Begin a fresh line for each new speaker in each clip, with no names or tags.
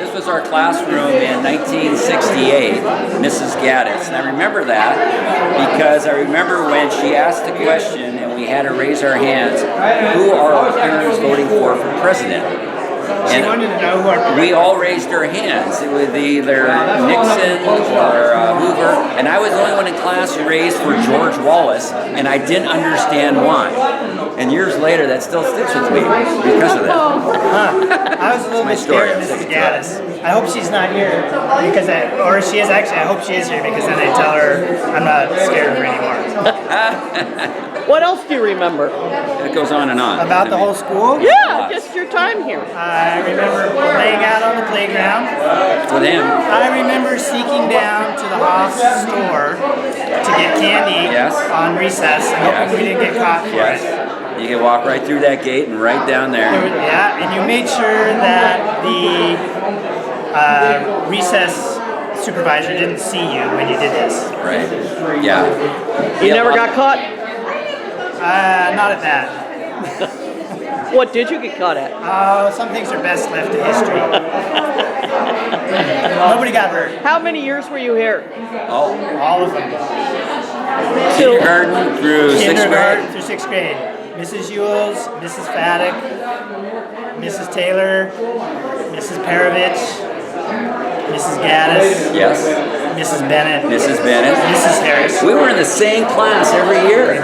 this was our classroom in 1968, Mrs. Gaddis. And I remember that because I remember when she asked the question and we had to raise our hands, who are our parents voting for president?
She wanted to know who our
We all raised our hands. It was either Nixon or Hoover, and I was the only one in class who raised for George Wallace, and I didn't understand why. And years later, that still sticks with me because of that.
I was a little bit scared of Mrs. Gaddis. I hope she's not here because, or she is actually. I hope she is here because then I tell her I'm not scared of her anymore.
What else do you remember?
It goes on and on.
About the whole school?
Yeah, just your time here.
I remember playing out on the playground.
With him.
I remember sneaking down to the Hoff store to get candy on recess and hoping we didn't get caught for it.
You can walk right through that gate and right down there.
Yeah, and you made sure that the recess supervisor didn't see you when you did this.
Right. Yeah.
You never got caught?
Not at that.
What did you get caught at?
Some things are best left to history. Nobody got hurt.
How many years were you here?
All of them.
Kindergarten through sixth grade.
Through sixth grade. Mrs. Ewells, Mrs. Faddock, Mrs. Taylor, Mrs. Parovich, Mrs. Gaddis.
Yes.
Mrs. Bennett.
Mrs. Bennett.
Mrs. Harris.
We were in the same class every year.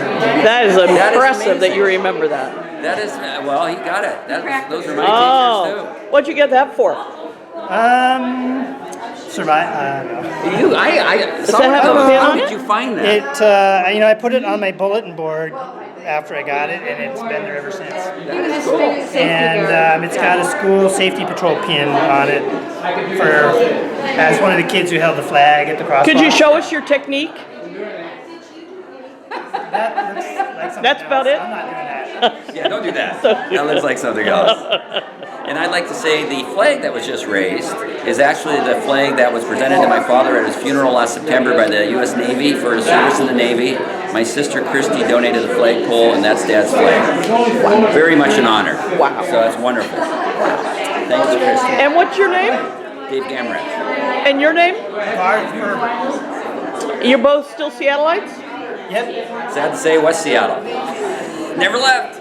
That is impressive that you remember that.
That is, well, he got it. Those are my teachers too.
What'd you get that for?
Survive. No.
Does that have a pin
How
on
did
it?
you find that?
It, I put it on my bulletin board after I got it, and it's been there ever since.
That's cool.
And it's got a school safety patrol pin on it as one of the kids who held the flag at the crosswalk.
Could you show us your technique?
That looks like something
That's about
else.
it?
I'm not doing that.
Yeah, don't do that. That looks like something else. And I'd like to say the flag that was just raised is actually the flag that was presented to my father at his funeral last September by the U.S. Navy for his service in the Navy. My sister Christy donated the flagpole, and that's Dad's flag. Very much an honor.
Wow.
So that's wonderful. Thanks, Christy.
And what's your name?
Dave Gamrat.
And your name?
Garth Herbert.
You're both still Seattleites?
Yep.
Sad to say, West Seattle. Never left.